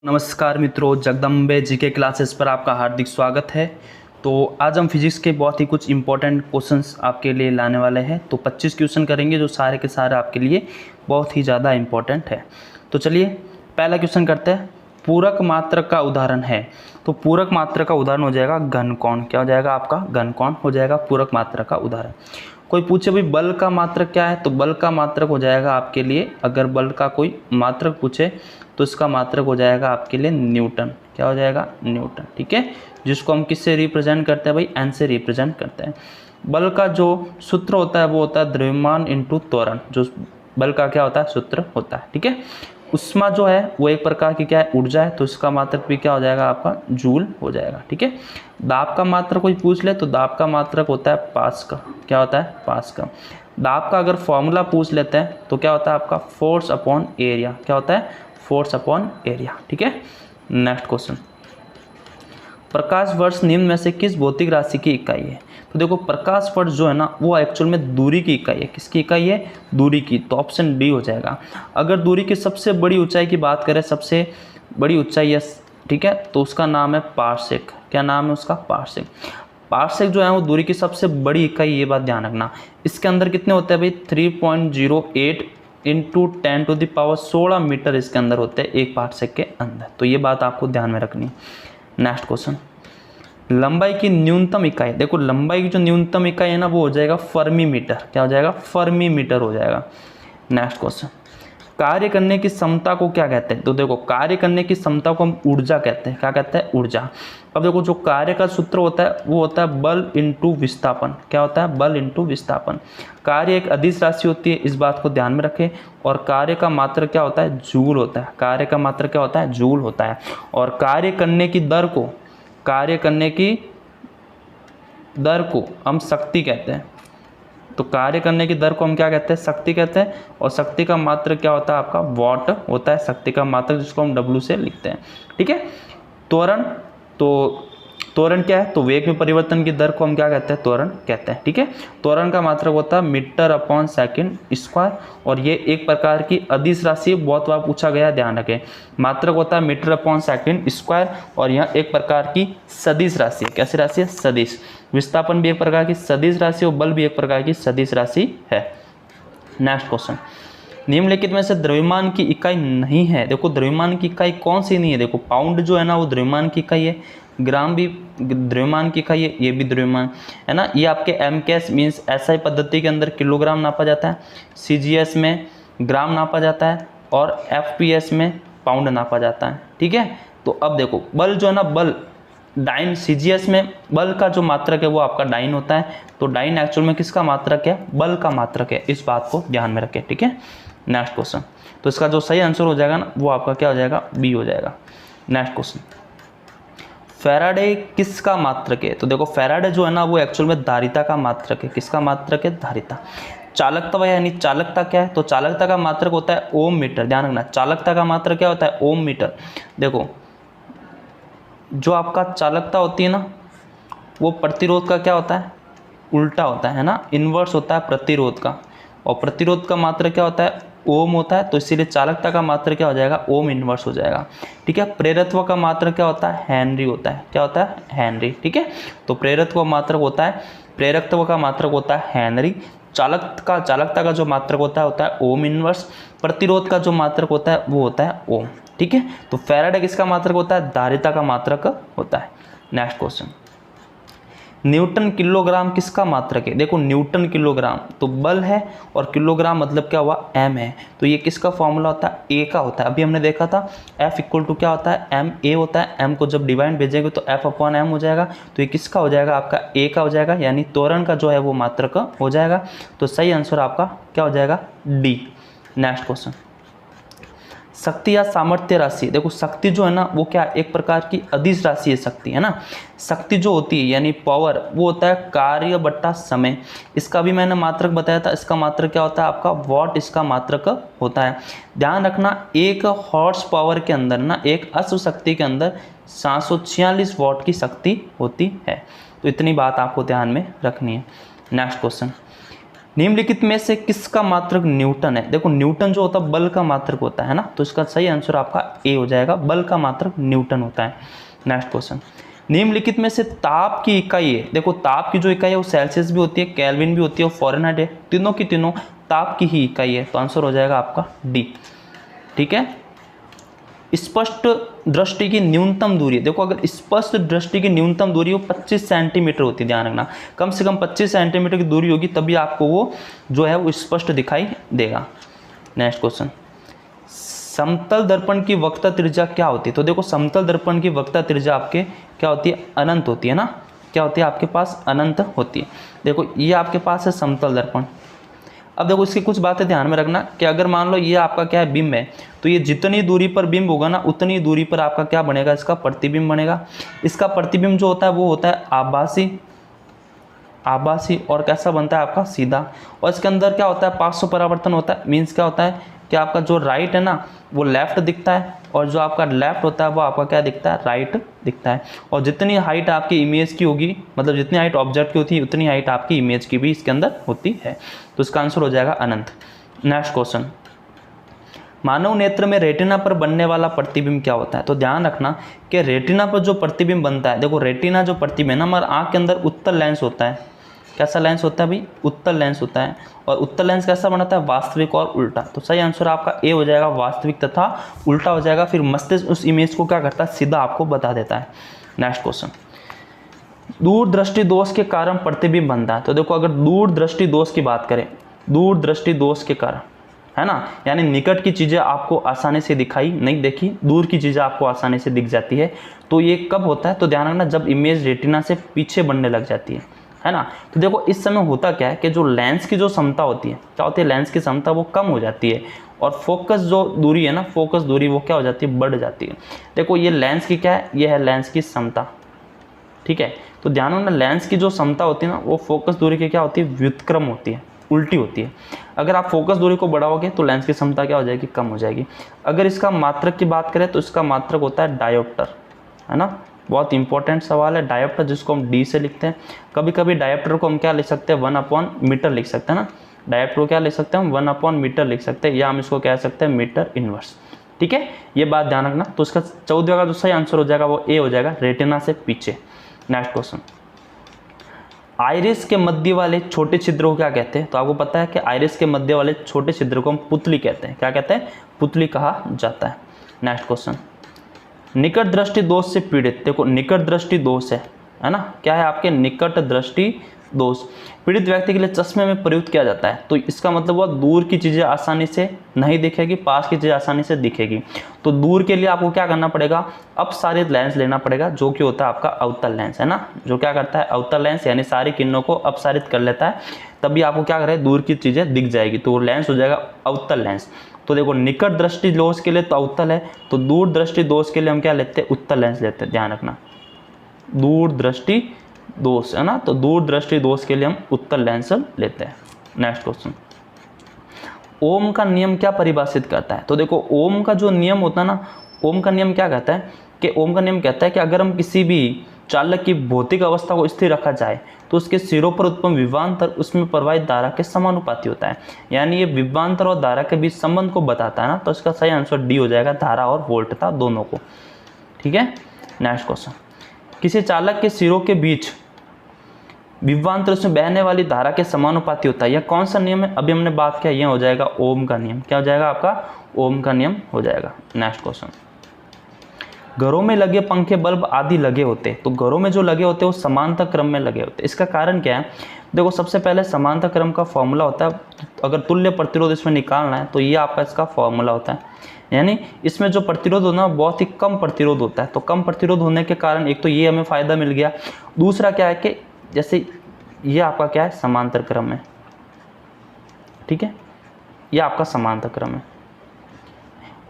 नमस्कार मित्रों, Jagdambe GK classes पर आपका हार्दिक स्वागत है। तो आज हम फिजिक्स के बहुत ही कुछ इंपॉर्टेंट क्वेश्चंस आपके लिए लाने वाले हैं। तो 25 क्वेश्चन करेंगे जो सारे के सारे आपके लिए बहुत ही ज़्यादा इंपॉर्टेंट है। तो चलिए पहला क्वेश्चन करते हैं। पूरक मात्रक का उदाहरण है। तो पूरक मात्रक का उदाहरण हो जाएगा घन कोण। क्या हो जाएगा आपका? घन कोण हो जाएगा पूरक मात्रक का उदाहरण। कोई पूछे भाई बल का मात्रक क्या है, तो बल का मात्रक हो जाएगा आपके लिए, अगर बल का कोई मात्रक पूछे तो इसका मात्रक हो जाएगा आपके लिए न्यूटन। क्या हो जाएगा? न्यूटन। ठीक है, जिसको हम किससे रिप्रेजेंट करते हैं भाई? एन से रिप्रेजेंट करते हैं। बल का जो सूत्र होता है वो होता है द्रव्यमान इंटू त्वरण। जो बल का क्या होता है? सूत्र होता है। ठीक है, उष्मा जो है वो एक प्रकार की क्या है? ऊर्जा है, तो इसका मात्रक भी क्या हो जाएगा आपका? जूल हो जाएगा। ठीक है, दाब का मात्रक कोई पूछ ले तो दाब का मात्रक होता है पास्कल। क्या होता है? पास्कल। दाब का अगर फॉर्मूला पूछ लेते हैं तो क्या होता है आपका? Force upon area. क्या होता है? Force upon area. ठीक है, नेक्स्ट क्वेश्चन। प्रकाश वर्ष निम्न में से किस भौतिक राशि की इकाई है? तो देखो प्रकाश वर्ष जो है ना वो एक्चुअल में दूरी की इकाई है। किसकी इकाई है? दूरी की। तो ऑप्शन डी हो जाएगा। अगर दूरी की सबसे बड़ी ऊंचाई की बात करें, सबसे बड़ी ऊंचाई है, ठीक है, तो उसका नाम है पारसेक। क्या नाम है उसका? पारसेक। पारसेक जो है वो दूरी की सबसे बड़ी इकाई, ये बात ध्यान रखना। इसके अंदर कितने होते हैं भाई? 3.08 इंटू 10⁻16 मीटर इसके अंदर होते हैं एक पारसेक के अंदर। तो ये बात आपको ध्यान में रखनी है। Next question. लंबाई की न्यूनतम इकाई। देखो लंबाई की जो न्यूनतम इकाई है ना वो हो जाएगा फर्मी मीटर। क्या हो जाएगा? फर्मी मीटर हो जाएगा। Next question. कार्य करने की क्षमता को क्या कहते हैं? तो देखो कार्य करने की क्षमता को हम ऊर्जा कहते हैं। क्या कहते हैं? ऊर्जा। अब देखो जो कार्य का सूत्र होता है वो होता है बल इंटू विस्थापन। क्या होता है? बल इंटू विस्थापन। कार्य एक अदिश राशि होती है, इस बात को ध्यान में रखें। और कार्य का मात्रक क्या होता है? जूल होता है। कार्य का मात्रक क्या होता है? जूल होता है। और कार्य करने की दर को, कार्य करने की दर को हम शक्ति कहते हैं। तो कार्य करने की दर को हम क्या कहते हैं? शक्ति कहते हैं। और शक्ति का मात्रक क्या होता है आपका? वॉट होता है शक्ति का मात्रक, जिसको हम डब्ल्यू से लिखते हैं। ठीक है, त्वरण। तो त्वरण क्या है? तो वेग में परिवर्तन की दर को हम क्या कहते हैं? त्वरण कहते हैं। ठीक है, त्वरण का मात्रक होता है मीटर अपॉन सेकंड स्क्वायर। और ये एक प्रकार की अदिश राशि, बहुत बार पूछा गया, ध्यान रखें। मात्रक होता है मीटर अपॉन सेकंड स्क्वायर। और यह एक प्रकार की सदिश राशि है। कैसी राशि है? सदिश। विस्थापन भी एक प्रकार की सदिश राशि और बल भी एक प्रकार की सदिश राशि है। Next question. निम्नलिखित में से द्रव्यमान की इकाई नहीं है। देखो द्रव्यमान की इकाई कौन सी नहीं है? देखो पाउंड जो है ना वो द्रव्यमान की इकाई है, ग्राम भी द्रव्यमान की इकाई है, ये भी द्रव्यमान है ना। ये आपके एमकेएस मीन्स एसआई पद्धति के अंदर किलोग्राम नापा जाता है, सीजीएस में ग्राम नापा जाता है और एफपीएस में पाउंड नापा जाता है। ठीक है, तो अब देखो बल जो है ना, बल डाइन, सीजीएस में बल का जो मात्रक है वो आपका डाइन होता है। तो डाइन एक्चुअल में किसका मात्रक है? बल का मात्रक है। इस बात को ध्यान में रखें। ठीक है, नेक्स्ट क्वेश्चन। तो इसका जो सही आंसर हो जाएगा ना वो आपका क्या हो जाएगा? बी हो जाएगा। Next question. फैराडे किसका मात्रक है? तो देखो फैराडे जो है ना वो एक्चुअल में धारिता का मात्रक है। किसका मात्रक है? धारिता। चालकता यानी चालकता क्या है? तो चालकता का मात्रक होता है ओम मीटर। ध्यान रखना, चालकता का मात्रक क्या होता है? ओम मीटर। देखो जो आपका चालकता होती है ना वो प्रतिरोध का क्या होता है? उल्टा होता है ना, इन्वर्स होता है प्रतिरोध का। और प्रतिरोध का मात्रक क्या होता है? ओम होता है। तो इसीलिए चालकता का मात्रक क्या हो जाएगा? ओम इन्वर्स हो जाएगा। ठीक है, प्रेरत्व का मात्रक क्या होता है? हेनरी होता है। क्या होता है? हेनरी। ठीक है, तो प्रेरत्व मात्रक होता है, प्रेरकत्व का मात्रक होता है हेनरी। चालकता का जो मात्रक होता है ओम इन्वर्स। प्रतिरोध का जो मात्रक होता है वो होता है ओम। ठीक है, तो फैराडे किसका मात्रक होता है? धारिता का मात्रक होता है। Next question. न्यूटन किलोग्राम किसका मात्रक है? देखो न्यूटन किलोग्राम तो बल है और किलोग्राम मतलब क्या हुआ? एम है। तो ये किसका फॉर्मूला होता है? ए का होता है। अभी हमने देखा था एफ इक्वल टू क्या होता है? एम ए होता है। एम को जब डिवाइड भेजेंगे तो एफ अपॉन एम हो जाएगा। तो ये किसका हो जाएगा? आपका ए का हो जाएगा, यानी त्वरण का जो है वो मात्रक हो जाएगा। तो सही आंसर आपका क्या हो जाएगा? डी। Next question. शक्ति या सामर्थ्य राशि। देखो शक्ति जो है ना वो क्या? एक प्रकार की अदिश राशि है शक्ति, है ना। शक्ति जो होती है यानी पावर वो होता है कार्य बट्टा समय। इसका भी मैंने मात्रक बताया था। इसका मात्रक क्या होता है आपका? वॉट इसका मात्रक होता है। ध्यान रखना एक हॉर्स पावर के अंदर ना, एक अश्व शक्ति के अंदर 746 वॉट की शक्ति होती है। तो इतनी बात आपको ध्यान में रखनी है। Next question. निम्नलिखित में से किसका मात्रक न्यूटन है? देखो न्यूटन जो होता है बल का मात्रक होता है ना, तो इसका सही आंसर आपका ए हो जाएगा, बल का मात्रक न्यूटन होता है। नेक्स्ट क्वेश्चन, निम्नलिखित में से ताप की इकाई है, देखो ताप की जो इकाई है वो सेल्सियस भी होती है, केल्विन भी होती है और फ़ारेनहाइट है, तीनों की तीनों ताप की ही इकाई है, तो आंसर हो जाएगा आपका डी। ठीक है। स्पष्ट दृष्टि की न्यूनतम दूरी, देखो अगर स्पष्ट दृष्टि की न्यूनतम दूरी वो 25 सेंटीमीटर होती है, ध्यान रखना, कम से कम 25 सेंटीमीटर की दूरी होगी तभी आपको वो जो है वो स्पष्ट दिखाई देगा। नेक्स्ट क्वेश्चन, समतल दर्पण की वक्रता त्रिज्या क्या होती है? तो देखो समतल दर्पण की वक्रता त्रिज्या आपके क्या होती है? अनंत होती है ना, क्या होती है आपके पास? अनंत होती है। देखो ये आपके पास है समतल दर्पण। अब देखो इसकी कुछ बातें ध्यान में रखना कि अगर मान लो ये आपका क्या है? बिंब है, तो ये जितनी दूरी पर बिंब होगा ना उतनी दूरी पर आपका क्या बनेगा? इसका प्रतिबिंब बनेगा। इसका प्रतिबिंब जो होता है वो होता है आभासी और कैसा बनता है आपका? सीधा। और इसके अंदर क्या होता है? 500 परावर्तन होता है। मीन्स क्या होता है कि आपका जो राइट है ना वो लेफ्ट दिखता है और जो आपका लेफ्ट होता है वो आपका क्या दिखता है? राइट दिखता है। और जितनी हाइट आपकी इमेज की होगी, मतलब जितनी हाइट ऑब्जेक्ट की होती है उतनी हाइट आपकी इमेज की भी इसके अंदर होती है, तो इसका आंसर हो जाएगा अनंत। नेक्स्ट क्वेश्चन, मानव नेत्र में रेटिना पर बनने वाला प्रतिबिंब क्या होता है? तो ध्यान रखना कि रेटिना पर जो प्रतिबिंब बनता है, देखो रेटिना जो प्रतिबिंब है ना हमारे आँख के अंदर उत्तल लेंस होता है। कैसा लेंस होता है भाई? उत्तल लेंस होता है। और उत्तल लेंस कैसा बनाता है? वास्तविक और उल्टा। तो सही आंसर आपका ए हो जाएगा, वास्तविक तथा उल्टा हो जाएगा। फिर मस्तिष्क उस इमेज को क्या करता है? सीधा आपको बता देता है। नेक्स्ट क्वेश्चन, दूरदृष्टि दोष के कारण प्रतिबिंब बनता है। तो देखो अगर दूरदृष्टि दोष की बात करें, दूरदृष्टि दोष के कारण, है ना, यानी निकट की चीज़ें आपको आसानी से दिखाई नहीं देखी, दूर की चीज़ें आपको आसानी से दिख जाती है। तो ये कब होता है? तो ध्यान रखना जब इमेज रेटिना से पीछे बनने लग जाती है ना। तो देखो इस समय होता क्या है कि जो लेंस की जो क्षमता होती है, क्या होती है? लेंस की क्षमता वो कम हो जाती है और फोकस जो दूरी है ना, फोकस दूरी वो क्या हो जाती है? बढ़ जाती है। देखो ये लेंस की क्या है? ये है लेंस की क्षमता। ठीक है, तो ध्यान रखना लेंस की जो क्षमता होती है ना वो फोकस दूरी की क्या होती है? व्युत्क्रम होती है, उल्टी होती है। अगर आप फोकस दूरी को बढ़ाओगे तो लेंस की क्षमता क्या हो जाएगी? कम हो जाएगी। अगर इसका मात्रक की बात करें तो इसका मात्रक होता है डायोप्टर, है ना। बहुत इंपॉर्टेंट सवाल है डायोप्टर, जिसको हम डी से लिखते हैं। कभी कभी डायोप्टर को हम क्या लिख सकते हैं? 1/मीटर लिख सकते हैं ना। डायोप्टर को क्या लिख सकते हैं हम? 1/मीटर लिख सकते हैं, या हम इसको कह सकते हैं मीटर इनवर्स। ठीक है, ये बात ध्यान रखना। तो इसका 14 का जो सही आंसर हो जाएगा वो ए हो जाएगा, रेटिना से पीछे। नेक्स्ट क्वेश्चन, आइरिस के मध्य वाले छोटे छिद्रों को क्या कहते हैं? तो आपको पता है कि आइरिस के मध्य वाले छोटे छिद्र को हम पुतली कहते हैं। क्या कहते हैं? पुतली कहा जाता है। नेक्स्ट क्वेश्चन, निकट दृष्टि दोष से पीड़ित, देखो निकट दृष्टि दोष है ना, क्या है आपके? निकट दृष्टि दोष पीड़ित व्यक्ति के लिए चश्मे में प्रयुक्त किया जाता है। तो इसका मतलब वो दूर की चीज़ें आसानी से नहीं दिखेगी, पास की चीज़ें आसानी से दिखेगी। तो दूर के लिए आपको क्या करना पड़ेगा? अपसारित लेंस लेना पड़ेगा, जो कि होता है आपका अवतल लेंस, है ना, जो क्या करता है? अवतल लेंस, यानी सारी किरणों को अपसारित कर लेता है, तभी आपको क्या करे? दूर की चीज़ें दिख जाएगी, तो वो लेंस हो जाएगा अवतल लेंस। तो देखो निकट दृष्टि दोष के लिए तो अवतल है, तो दूर दृष्टि दोष के लिए हम क्या लेते हैं? उत्तल लेंस लेते हैं। ध्यान रखना, दूर दृष्टि दोष, है ना, तो दूर दृष्टि दोष के लिए हम उत्तल लेंस लेते हैं। नेक्स्ट क्वेश्चन, ओम का नियम क्या परिभाषित करता है? तो देखो ओम का जो नियम होता है ना, ओम का नियम क्या कहता है कि ओम का नियम कहता है कि अगर हम किसी भी चालक की भौतिक अवस्था को स्थिर रखा जाए तो उसके सिरों पर उत्पन्न विभवांतर उसमें प्रवाहित धारा के समानुपाती होता है। यानी ये विभवांतर और धारा के बीच संबंध को बताता है ना, तो इसका सही आंसर डी हो जाएगा, धारा और वोल्टता दोनों को। ठीक है। नेक्स्ट क्वेश्चन, किसी चालक के सिरों के बीच विभवांतर उसमें बहने वाली धारा के समानुपाती होता है। यह कौन सा नियम है? अभी हमने बात किया, यह हो जाएगा ओम का नियम। क्या हो जाएगा आपका? ओम का नियम हो जाएगा। नेक्स्ट क्वेश्चन, घरों में लगे पंखे बल्ब आदि लगे होते, तो घरों में जो लगे होते हैं वो समांतर क्रम में लगे होते हैं। इसका कारण क्या है? देखो सबसे पहले समांतर क्रम का फॉर्मूला होता है, अगर तुल्य प्रतिरोध इसमें निकालना है तो ये आपका इसका फॉर्मूला होता है, यानी इसमें जो प्रतिरोध होना बहुत ही कम प्रतिरोध होता है। तो कम प्रतिरोध होने के कारण एक तो ये हमें फायदा मिल गया, दूसरा क्या है कि जैसे ये आपका क्या है? समांतर क्रम है। ठीक है, ये आपका समांतर क्रम है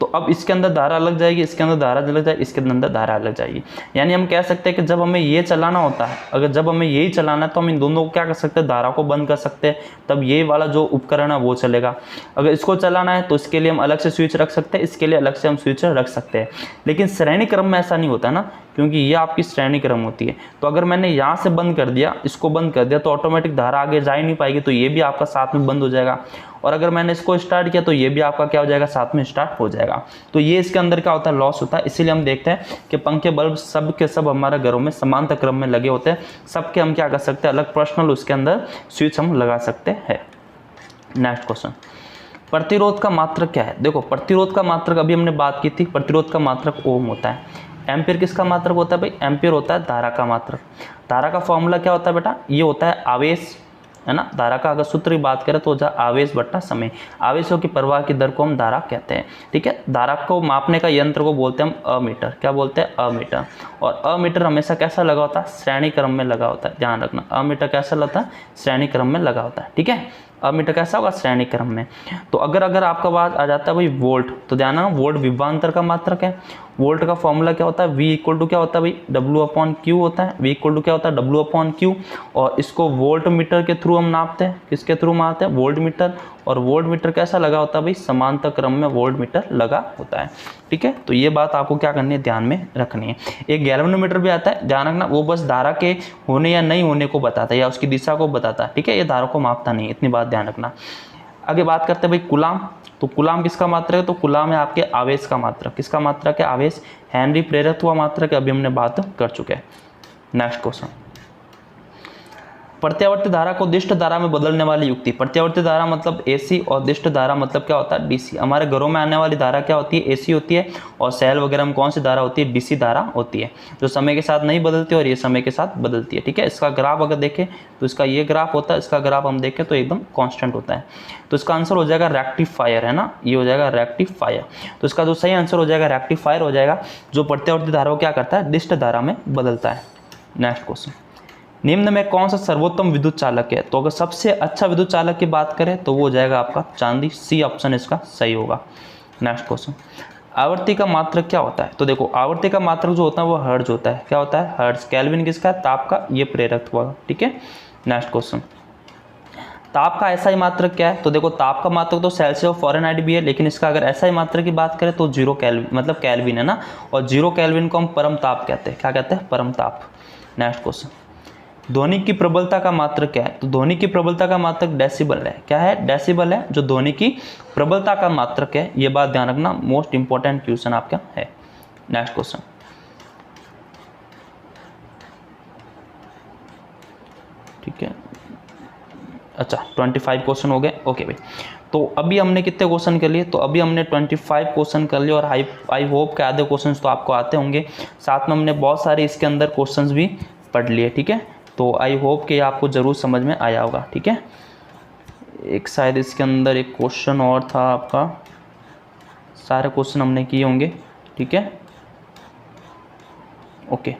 तो अब इसके अंदर धारा लग जाएगी, इसके अंदर धारा लग जाएगी, इसके अंदर धारा लग जाएगी। यानी हम कह सकते हैं कि जब हमें ये चलाना होता है, अगर जब हमें यही चलाना है तो हम इन दोनों को क्या कर सकते हैं, धारा को बंद कर सकते हैं, तब ये वाला जो उपकरण है वो चलेगा। अगर इसको चलाना है तो इसके लिए हम अलग से स्विच रख सकते हैं, इसके लिए अलग से हम स्विच रख सकते हैं। लेकिन श्रेणी क्रम में ऐसा नहीं होता ना, क्योंकि ये आपकी श्रेणी क्रम होती है। तो अगर मैंने यहाँ से बंद कर दिया, इसको बंद कर दिया, तो ऑटोमेटिक धारा आगे जा ही नहीं पाएगी, तो ये भी आपका साथ में बंद हो जाएगा। और अगर मैंने इसको स्टार्ट किया तो ये भी आपका क्या हो जाएगा, साथ में स्टार्ट हो जाएगा। तो ये इसके अंदर क्या होता है, लॉस होता है। इसीलिए हम देखते हैं कि पंखे बल्ब सब के सब हमारे घरों में समांतर क्रम में लगे होते हैं। सबके हम क्या कर सकते हैं, अलग पर्सनल उसके अंदर स्विच हम लगा सकते हैं। नेक्स्ट क्वेश्चन, प्रतिरोध का मात्रक क्या है। देखो प्रतिरोध का मात्रक अभी हमने बात की थी, प्रतिरोध का मात्रक ओम होता है। एम्पियर किसका मात्रक होता है भाई, एम्पियर होता है धारा का मात्रक। धारा का फॉर्मूला क्या होता है बेटा, ये होता है आवेश, है ना। धारा का अगर सूत्र की बात करें तो आवेश बट्टा समय। आवेशों की प्रवाह की दर को हम धारा कहते हैं, ठीक है। धारा को मापने का यंत्र को बोलते हैं हम अमीटर। क्या बोलते हैं, अमीटर। और अमीटर हमेशा कैसा लगा होता है, श्रेणी क्रम में लगा होता है। ध्यान रखना, अमीटर कैसा लगता है, श्रेणी क्रम में लगा होता है, ठीक है। अमीटर कैसा होगा, श्रेणी क्रम में। तो अगर आपका बात आ जाता है भाई वोल्ट, तो ध्यान रखना वोल्ट विभवांतर का मात्रक है। वोल्ट का फॉर्मूला क्या होता है, V इक्वल टू क्या होता है भाई, W/Q होता है। V इक्वल टू क्या होता है, W/Q। और इसको वोल्ट मीटर के थ्रू हम नापते हैं, किसके थ्रू मापते हैं, वोल्ट मीटर। और वोल्ट मीटर कैसा लगा होता है भाई, समांतर क्रम में वोल्ट मीटर लगा होता है, ठीक है। तो ये बात आपको क्या करनी है, ध्यान में रखनी है। एक गैल्वेनोमीटर भी आता है, ध्यान रखना, वो बस धारा के होने या नहीं होने को बताता है या उसकी दिशा को बताता है, ठीक है। ये धारा को मापता नहीं, इतनी बात ध्यान रखना। आगे बात करते हैं भाई कूलाम। तो कूलाम किसका मात्रक है, तो कूलाम है आपके आवेश का मात्रक। किसका मात्रक है, आवेश। हेनरी प्रेरकत्व मात्रक अभी हमने बात कर चुके हैं। नेक्स्ट क्वेश्चन, प्रत्यावर्ती धारा को दिष्ट धारा में बदलने वाली युक्ति। प्रत्यावर्ती धारा मतलब एसी और दिष्ट धारा मतलब क्या होता है, डीसी। हमारे घरों में आने वाली धारा क्या होती है, एसी होती है। और सेल वगैरह में कौन सी धारा होती है, डीसी धारा होती है, जो समय के साथ नहीं बदलती और ये समय के साथ बदलती है, ठीक है। इसका ग्राफ अगर देखें तो इसका ये ग्राफ होता है, इसका ग्राफ हम देखें तो एकदम कॉन्स्टेंट होता है। तो इसका आंसर हो जाएगा रेक्टिफायर, है ना, ये हो जाएगा रेक्टिफायर। तो इसका जो सही आंसर हो जाएगा रेक्टिफायर हो जाएगा, जो प्रत्यावर्ती धारा को क्या करता है, दिष्ट धारा में बदलता है। नेक्स्ट क्वेश्चन, निम्न में कौन सा सर्वोत्तम विद्युत चालक है। तो अगर सबसे अच्छा विद्युत चालक की बात करें तो वो हो जाएगा आपका चांदी। सी ऑप्शन इसका सही होगा। नेक्स्ट क्वेश्चन, आवर्ती का मात्रक क्या होता है। तो देखो आवर्ती का मात्रक जो होता है वो हर्ट्ज होता है। क्या होता है, हर्ट्ज। केल्विन किसका है, ताप का, ये प्रेरक हुआ, ठीक है। नेक्स्ट क्वेश्चन, ताप का एसआई मात्रक क्या है। तो देखो ताप का मात्रक तो सेल्सियस और फ़ारेनहाइट भी है, लेकिन इसका अगर एसआई मात्रक की बात करें तो 0 केल्विन, मतलब केल्विन, है ना। और 0 केल्विन को हम परम ताप कहते हैं। क्या कहते हैं, परम ताप। नेक्स्ट क्वेश्चन, ध्वनि की प्रबलता का मात्रक क्या है। तो ध्वनि की प्रबलता का मात्रक डेसिबल है। क्या है, डेसिबल है जो ध्वनि की प्रबलता का मात्रक है। ये बात ध्यान रखना, मोस्ट इंपॉर्टेंट क्वेश्चन आपका है। नेक्स्ट क्वेश्चन, ठीक है। अच्छा 25 क्वेश्चन हो गए, ओके भाई। तो अभी हमने कितने क्वेश्चन कर लिए, तो अभी हमने 25 क्वेश्चन कर लिए। और आई होप के आधे क्वेश्चन तो आपको आते होंगे, साथ में हमने बहुत सारे इसके अंदर क्वेश्चन भी पढ़ लिए, ठीक है। तो आई होप कि आपको ज़रूर समझ में आया होगा, ठीक है। एक शायद इसके अंदर एक क्वेश्चन और था आपका, सारे क्वेश्चन हमने किए होंगे, ठीक है, ओके।